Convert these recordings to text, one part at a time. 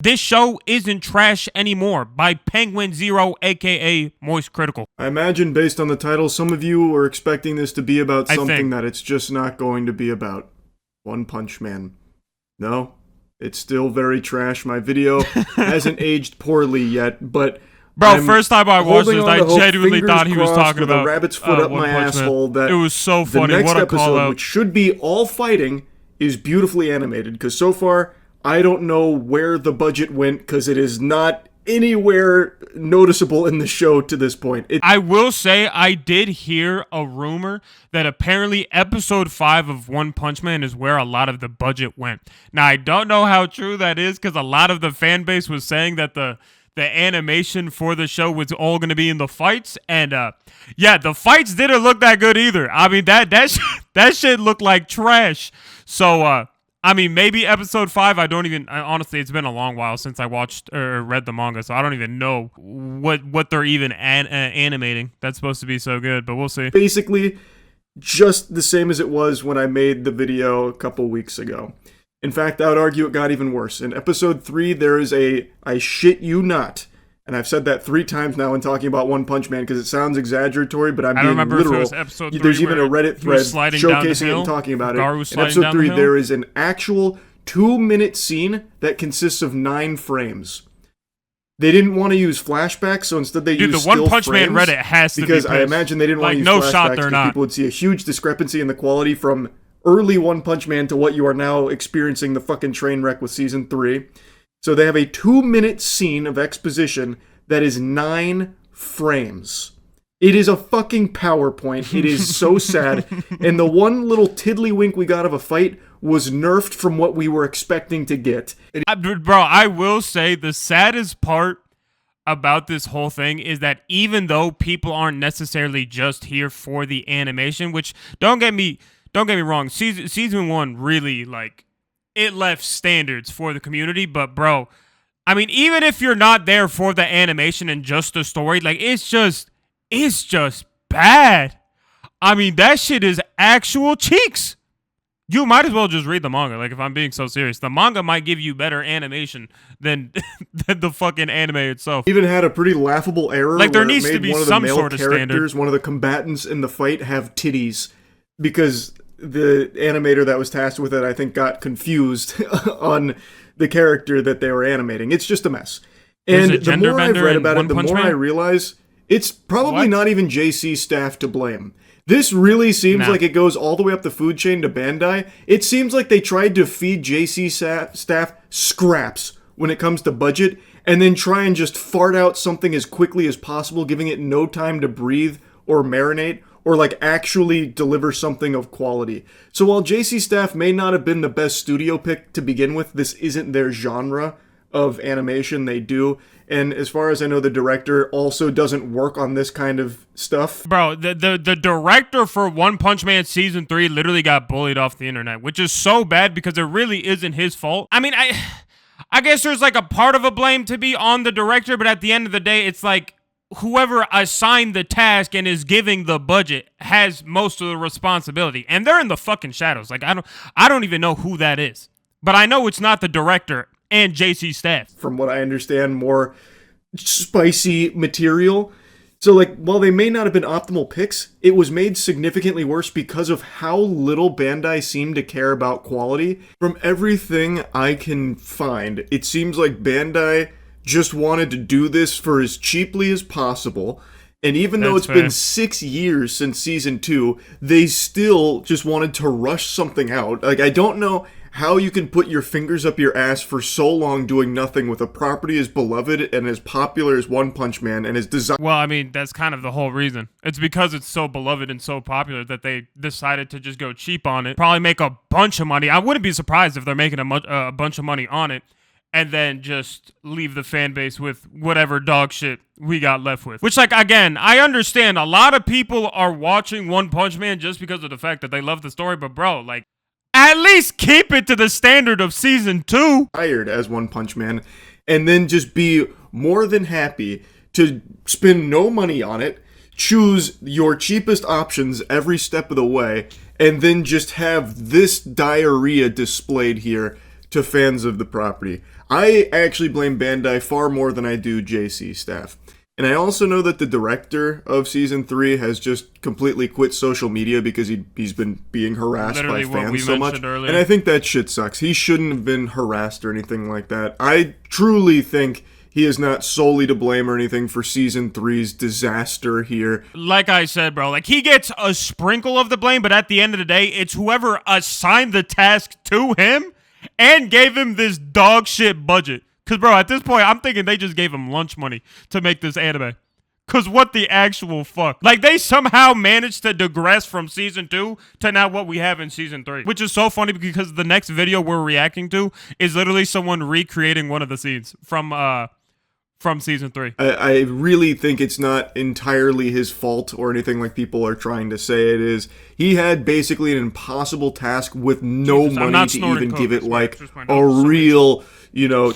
This show isn't trash anymore by Penguin Zero, aka Moist Critical. I imagine based on the title, some of you were expecting this to be about something that it's just not going to be about. One Punch Man. No, it's still very trash. My video hasn't aged poorly yet, but bro, first time I watched this, I genuinely thought he was talking about a rabbit's foot up my asshole. That it was so funny. The next what a episode, call out. which should be all fighting, is beautifully animated. Because so far, I don't know where the budget went, because it is not anywhere noticeable in the show to this point. I will say I did hear a rumor that apparently episode 5 of One Punch Man is where a lot of the budget went. Now, I don't know how true that is, because a lot of the fan base was saying that the animation for the show was all going to be in the fights, and yeah, the fights didn't look that good either. I mean, that shit looked like trash. So I mean, maybe episode 5, honestly, it's been a long while since I watched or read the manga, so I don't even know what they're even animating. That's supposed to be so good, but we'll see. Basically, just the same as it was when I made the video a couple weeks ago. In fact, I would argue it got even worse. In episode 3, there is I shit you not, and I've said that 3 times now in talking about One Punch Man because it sounds exaggeratory, but I'm being literal. If it was episode 3 There's even a Reddit thread showcasing it and talking about it. In episode 3, there is an actual 2-minute scene that consists of 9 frames. They didn't want to use flashbacks, so instead they used the One Punch Man Reddit has to be because I imagine they didn't want to use flashbacks because people would see a huge discrepancy in the quality from early One Punch Man to what you are now experiencing the fucking train wreck with season 3. So they have a 2-minute scene of exposition that is 9 frames. It is a fucking PowerPoint. It is so sad. And the one little tiddlywink we got of a fight was nerfed from what we were expecting to get. Bro, I will say the saddest part about this whole thing is that even though people aren't necessarily just here for the animation, which don't get me wrong, season 1 really, like, it left standards for the community, but bro, I mean, even if you're not there for the animation and just the story, like, it's just bad. I mean, that shit is actual cheeks. You might as well just read the manga, like, if I'm being so serious. The manga might give you better animation than the fucking anime itself. Even had a pretty laughable error. Like, there needs to be some sort of standard. One of the combatants in the fight have titties, because the animator that was tasked with it, I think, got confused on the character that they were animating. It's just a mess. And the more I've read about it, the more I realize it's probably not even JC staff to blame. This really seems like it goes all the way up the food chain to Bandai. It seems like they tried to feed JC staff scraps when it comes to budget, and then try and just fart out something as quickly as possible, giving it no time to breathe or marinate, or like actually deliver something of quality. So while JC Staff may not have been the best studio pick to begin with, this isn't their genre of animation they do. And as far as I know, the director also doesn't work on this kind of stuff. Bro, the director for One Punch Man Season 3 literally got bullied off the internet, which is so bad because it really isn't his fault. I mean, I guess there's like a part of a blame to be on the director, but at the end of the day, it's like, whoever assigned the task and is giving the budget has most of the responsibility, and they're in the fucking shadows. Like, I don't even know who that is, but I know it's not the director and JC Staff. From what I understand, more spicy material. So, like, while they may not have been optimal picks, it was made significantly worse because of how little Bandai seemed to care about quality. From everything I can find, it seems like Bandai just wanted to do this for as cheaply as possible, and even though it's been 6 years since season 2, they still just wanted to rush something out. Like, I don't know how you can put your fingers up your ass for so long doing nothing with a property as beloved and as popular as One Punch Man and as designed. Well, I mean, that's kind of the whole reason. It's because it's so beloved and so popular that they decided to just go cheap on it, probably make a bunch of money. I wouldn't be surprised if they're making a bunch of money on it, and then just leave the fan base with whatever dog shit we got left with. Which, like, again, I understand a lot of people are watching One Punch Man just because of the fact that they love the story, but bro, like, at least keep it to the standard of season 2. Hired as One Punch Man, and then just be more than happy to spend no money on it, choose your cheapest options every step of the way, and then just have this diarrhea displayed here to fans of the property. I actually blame Bandai far more than I do JC staff. And I also know that the director of season 3 has just completely quit social media because he's been being harassed Literally by what we fans so much. mentioned earlier. And I think that shit sucks. He shouldn't have been harassed or anything like that. I truly think he is not solely to blame or anything for season 3's disaster here. Like I said, bro, like he gets a sprinkle of the blame, but at the end of the day, it's whoever assigned the task to him and gave him this dog shit budget. Because, bro, at this point, I'm thinking they just gave him lunch money to make this anime. Because what the actual fuck? Like, they somehow managed to digress from Season 2 to now what we have in Season 3. Which is so funny because the next video we're reacting to is literally someone recreating one of the scenes from Season 3. I really think it's not entirely his fault or anything like people are trying to say it is. He had basically an impossible task with no money to even give it like a real,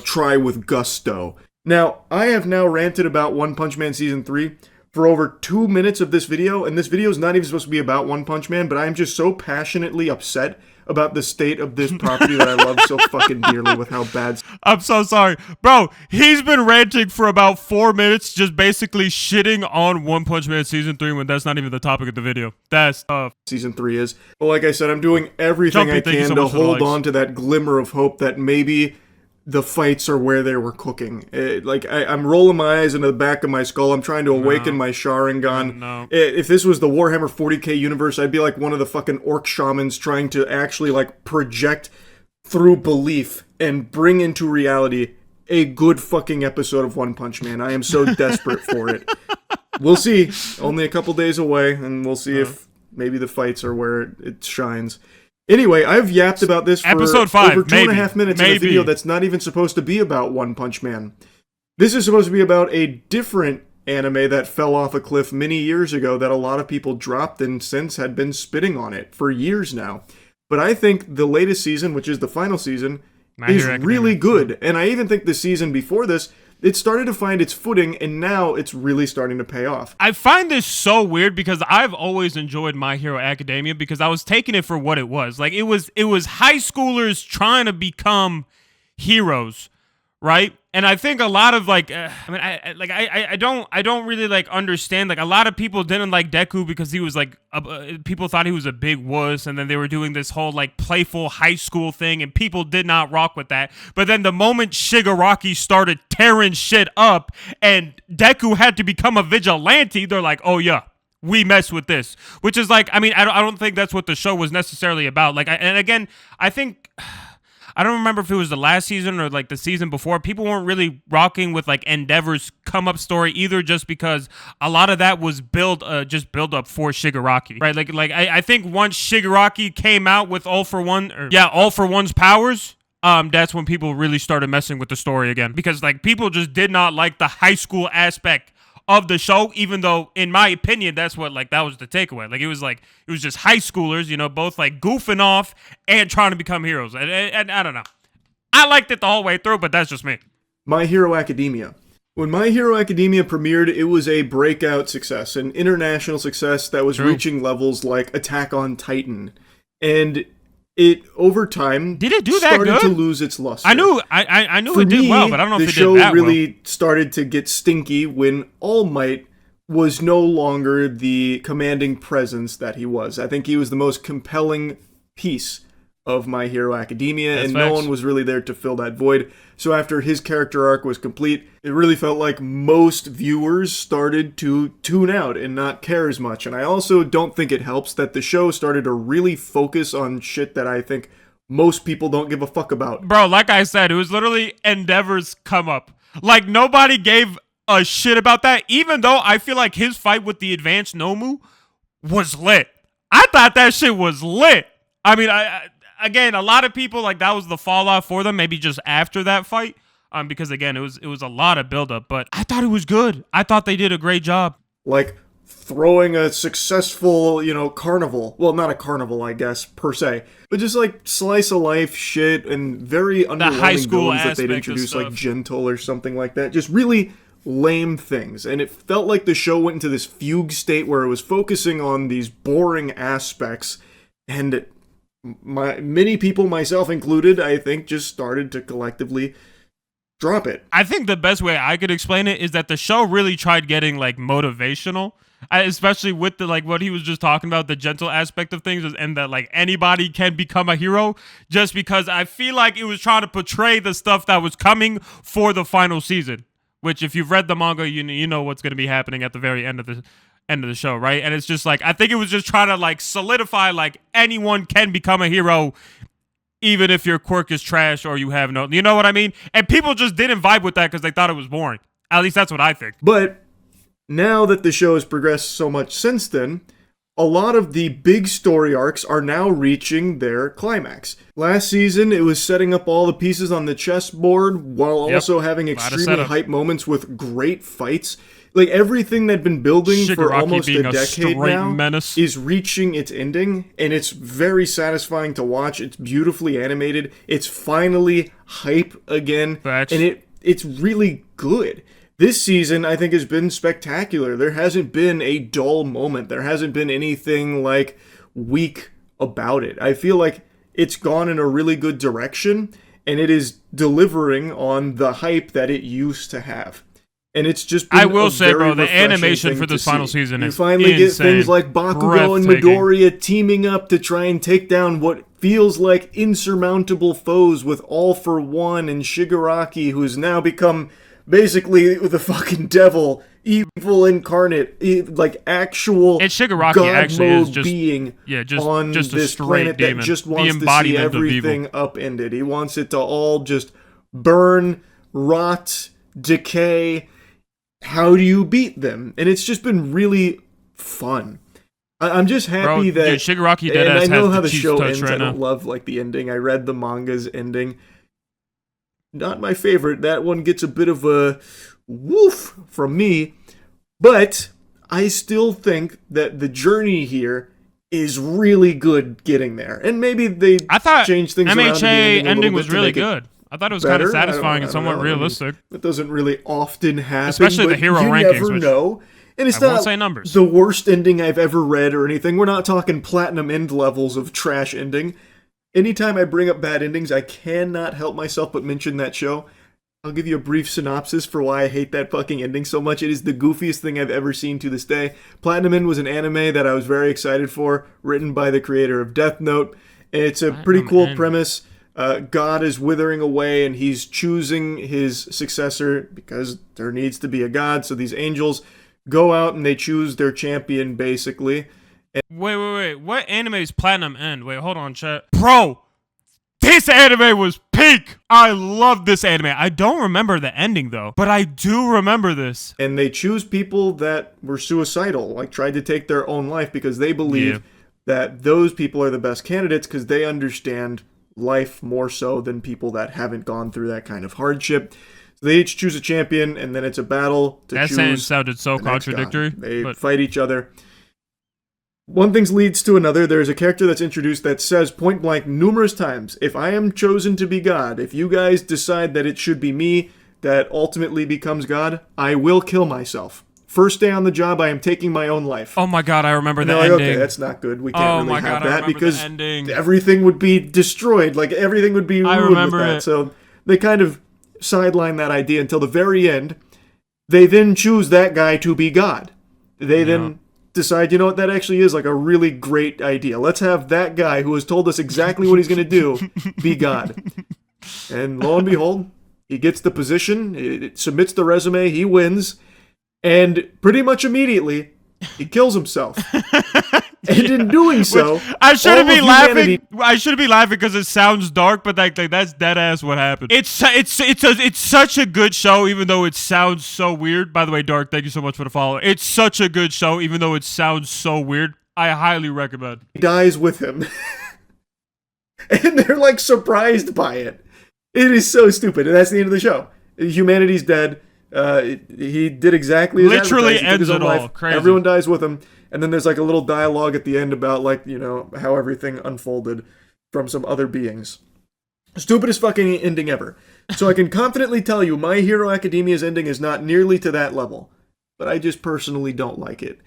try with gusto. Now, I have now ranted about One Punch Man Season 3 for over 2 minutes of this video, and this video is not even supposed to be about One Punch Man, but I'm just so passionately upset about the state of this property that I love so fucking dearly with how bad. I'm so sorry. Bro, he's been ranting for about 4 minutes, just basically shitting on One Punch Man Season 3 when that's not even the topic of the video. That's tough. Season 3 is. But like I said, I'm doing everything I can to hold on to that glimmer of hope that maybe the fights are where they were cooking. I'm rolling my eyes into the back of my skull. I'm trying to awaken my Sharingan. No. If this was the Warhammer 40k universe, I'd be like one of the fucking orc shamans trying to actually like project through belief and bring into reality a good fucking episode of One Punch Man. I am so desperate for it. We'll see. Only a couple days away, and we'll see if maybe the fights are where it shines. Anyway, I've yapped about this for Episode 5, over 2.5 minutes in a video that's not even supposed to be about One Punch Man. This is supposed to be about a different anime that fell off a cliff many years ago that a lot of people dropped and since had been spitting on it for years now. But I think the latest season, which is the final season, is really good. And I even think the season before this, it started to find its footing, and now it's really starting to pay off. I find this so weird because I've always enjoyed My Hero Academia because I was taking it for what it was. Like it was high schoolers trying to become heroes, right? And I think a lot of I don't really like understand. Like a lot of people didn't like Deku because he was like people thought he was a big wuss, and then they were doing this whole like playful high school thing, and people did not rock with that. But then the moment Shigaraki started tearing shit up, and Deku had to become a vigilante, they're like, oh yeah, we mess with this, which is like, I mean, I don't think that's what the show was necessarily about. Like, and again, I think. I don't remember if it was the last season or like the season before. People weren't really rocking with like Endeavor's come up story either, just because a lot of that was build up for Shigaraki, right? I think once Shigaraki came out with All for One's powers, that's when people really started messing with the story again, because like people just did not like the high school aspect of the show, even though in my opinion that was the takeaway. Like it was just high schoolers, both like goofing off and trying to become heroes, and I don't know, I liked it the whole way through, but that's just me. My Hero Academia. When My Hero Academia premiered, it was a breakout success, an international success that was reaching levels like Attack on Titan, and it over time started to lose its luster. I knew it did well, but I don't know if it did that well. The show really started to get stinky when All Might was no longer the commanding presence that he was. I think he was the most compelling piece of My Hero Academia, and no one was really there to fill that void. So after his character arc was complete, it really felt like most viewers started to tune out and not care as much. And I also don't think it helps that the show started to really focus on shit that I think most people don't give a fuck about. Bro, like I said, it was literally Endeavor's come up. Like nobody gave a shit about that, even though I feel like his fight with the advanced Nomu was lit. I thought that shit was lit. I mean, again, a lot of people, like, that was the fallout for them, maybe just after that fight, because, again, it was a lot of buildup, but I thought it was good. I thought they did a great job. Like, throwing a successful, carnival. Well, not a carnival, I guess, per se, but just, like, slice-of-life shit and very underwhelming villains that they'd introduce, like Gentle or something like that. Just really lame things, and it felt like the show went into this fugue state where it was focusing on these boring aspects, and many people, myself included, I think, just started to collectively drop it. I think the best way I could explain it is that the show really tried getting like motivational, especially with the like what he was just talking about, the gentle aspect of things, and that like anybody can become a hero. Just because I feel like it was trying to portray the stuff that was coming for the final season. Which, if you've read the manga, you know what's going to be happening at the very end of the show, right? And it's just like I think it was just trying to like solidify like anyone can become a hero. Even if your quirk is trash or you have no, you know what I mean? And people just didn't vibe with that because they thought it was boring. At least that's what I think. But now that the show has progressed so much since then, a lot of the big story arcs are now reaching their climax. Last season, it was setting up all the pieces on the chessboard while also having extremely hype moments with great fights. Like, everything that'd been building for almost a decade now is reaching its ending, and it's very satisfying to watch. It's beautifully animated. It's finally hype again, and it's really good. This season, I think, has been spectacular. There hasn't been a dull moment. There hasn't been anything, like, weak about it. I feel like it's gone in a really good direction, and it is delivering on the hype that it used to have. And it's just been I will say, bro, the animation for this final season is insane. You finally get things like Bakugo and Midoriya teaming up to try and take down what feels like insurmountable foes with All for One and Shigaraki, who's now become basically the fucking devil, evil incarnate, like actual and Shigaraki God actually mode is just, being on just this planet demon. that just wants to see everything upended. He wants it to all just burn, rot, decay. How do you beat them? And it's just been really fun. I'm just happy that dude, Shigaraki and I know has how the show ends. Right I don't love like the ending. I read the manga's ending. Not my favorite. That one gets a bit of a woof from me. But I still think that the journey here is really good getting there. And maybe they changed things around. MHA ending was really good. I thought it was kind of satisfying and somewhat realistic. That doesn't really often happen. Especially the hero rankings. You never know. And it's not the worst ending I've ever read or anything. We're not talking platinum end levels of trash ending. Anytime I bring up bad endings, I cannot help myself but mention that show. I'll give you a brief synopsis for why I hate that fucking ending so much. It is the goofiest thing I've ever seen to this day. Platinum End was an anime that I was very excited for, written by the creator of Death Note. It's a pretty cool premise. God is withering away and he's choosing his successor because there needs to be a god. So these angels go out and they choose their champion, basically. And wait. What anime is Platinum End? Wait, hold on, chat. Bro, this anime was peak. I love this anime. I don't remember the ending, though, but I do remember this. And they choose people that were suicidal, like tried to take their own life because they believe that those people are the best candidates because they understand life more so than people that haven't gone through that kind of hardship. So they each choose a champion, and then it's a battle to choose. That sentence sounded so contradictory. They fight each other. One thing leads to another. There's a character that's introduced that says point blank numerous times, if I am chosen to be God, if you guys decide that it should be me that ultimately becomes God, I will kill myself. First day on the job, I am taking my own life. Oh my god, I remember the ending. Okay, that's not good. We can't really have that because everything would be destroyed. Like, everything would be ruined with that. So they kind of sideline that idea until the very end. They then choose that guy to be God. They then decide, you know what, that actually is like a really great idea. Let's have that guy who has told us exactly what he's going to do be God. And lo and behold, he gets the position, it submits the resume, he wins. And pretty much immediately, he kills himself. And in doing so, I shouldn't be laughing. I shouldn't be laughing because it sounds dark, but like that's dead ass what happened. It's such a good show, even though it sounds so weird. By the way, Dark, thank you so much for the follow. It's such a good show, even though it sounds so weird. I highly recommend. He dies with him, and they're like surprised by it. It is so stupid, and that's the end of the show. Humanity's dead. He did exactly as literally ends it all. Crazy. Everyone dies with him, and then there's like a little dialogue at the end about like, you know, how everything unfolded from some other beings. Stupidest fucking ending ever. So I can confidently tell you, My Hero Academia's ending is not nearly to that level, but I just personally don't like it.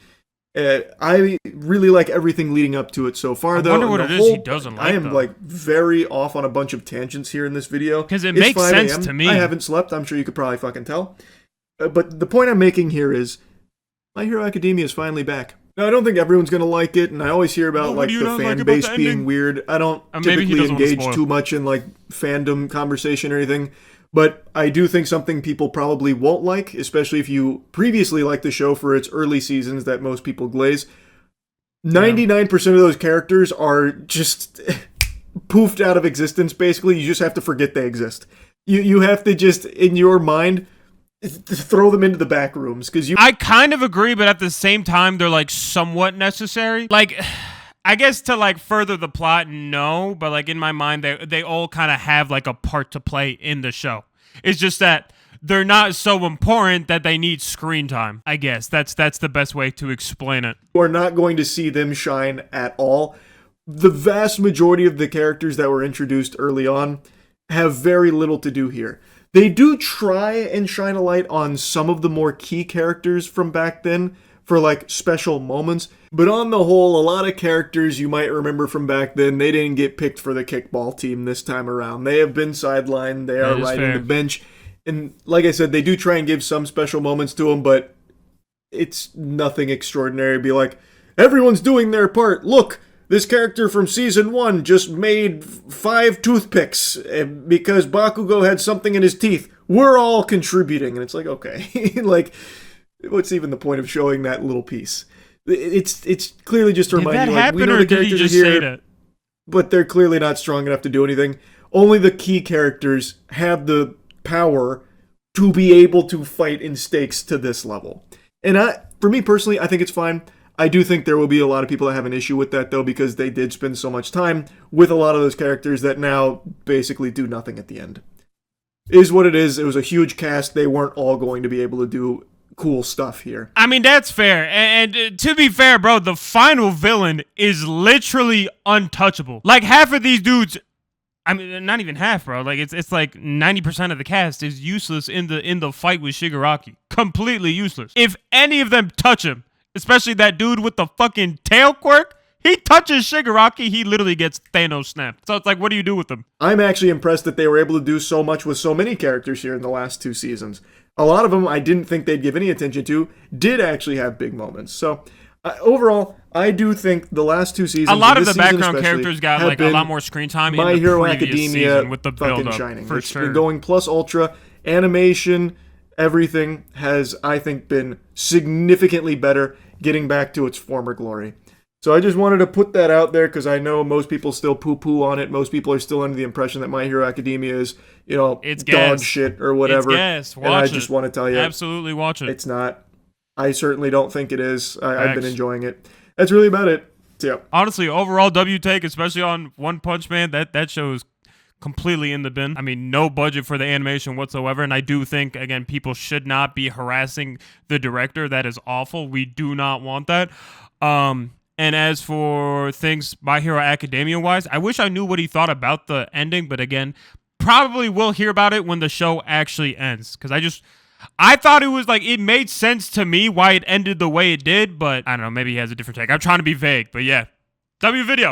I really like everything leading up to it so far, though. I wonder what it is he doesn't like, I am though. like very off on a bunch of tangents here in this video. 'Cause it It's makes 5 sense a.m. to me. I haven't slept. I'm sure you could probably fucking tell. But the point I'm making here is My Hero Academia is finally back. Now, I don't think everyone's going to like it, and I always hear about What like do you the not like fan about base the being ending? weird. I don't Maybe he typically doesn't wanna engage spoil. too much in like fandom conversation or anything, but I do think something people probably won't like, especially if you previously liked the show for its early seasons that most people glaze. 99% of those characters are just poofed out of existence, basically. You just have to forget they exist. You have to just, in your mind, throw them into the back rooms, because I kind of agree, but at the same time, they're like somewhat necessary. Like, I guess to like further the plot, no, but like in my mind, they all kind of have like a part to play in the show. It's just that they're not so important that they need screen time. I guess that's the best way to explain it. are not going to see them shine at all. The vast majority of the characters that were introduced early on have very little to do here. They do try and shine a light on some of the more key characters from back then for like special moments, but on the whole, a lot of characters you might remember from back then, they didn't get picked for the kickball team this time around. They have been sidelined, they are riding the bench, and like I said, they do try and give some special moments to them, but it's nothing extraordinary. Be like, everyone's doing their part. Look, this character from season 1 just made 5 toothpicks because Bakugo had something in his teeth. We're all contributing. And it's like, okay, like, what's even the point of showing that little piece? It's clearly just to remind you, like, we know the characters are here, but they're clearly not strong enough to do anything. Only the key characters have the power to be able to fight in stakes to this level. And for me personally, I think it's fine. I do think there will be a lot of people that have an issue with that, though, because they did spend so much time with a lot of those characters that now basically do nothing at the end. It is what it is. It was a huge cast. They weren't all going to be able to do cool stuff here. I mean, that's fair. And to be fair, bro, the final villain is literally untouchable. Like, half of these dudes, I mean, not even half, bro. Like, it's like 90% of the cast is useless in the fight with Shigaraki. Completely useless. If any of them touch him, especially that dude with the fucking tail quirk, he touches Shigaraki, he literally gets Thanos snapped. So it's like, what do you do with them? I'm actually impressed that they were able to do so much with so many characters here in the last 2 seasons. A lot of them I didn't think they'd give any attention to did actually have big moments. So overall, I do think the last 2 seasons, a lot of the this season background especially, characters got have like a been lot more screen time in My the Hero previous Academia season with the fucking build-up. shining. For It's sure. been going plus ultra. Animation, everything has, I think, been significantly better, getting back to its former glory. So I just wanted to put that out there because I know most people still poo-poo on it. Most people are still under the impression that My Hero Academia is, It's dog gas. shit or whatever. It's gas. Watch and I it. just want to tell you, Absolutely watch it. it's not. I certainly don't think it is. I've been Facts. enjoying it. That's really about it. So, yeah. Honestly, overall W take, especially on One Punch Man, that show is completely in the bin. I mean, no budget for the animation whatsoever, and I do think, again, people should not be harassing the director. That is awful. We do not want that. And as for things My Hero Academia wise, I wish I knew what he thought about the ending, but again, probably will hear about it when the show actually ends, because I thought it was like, it made sense to me why it ended the way it did, but I don't know, maybe he has a different take. I'm trying to be vague, but yeah. W video.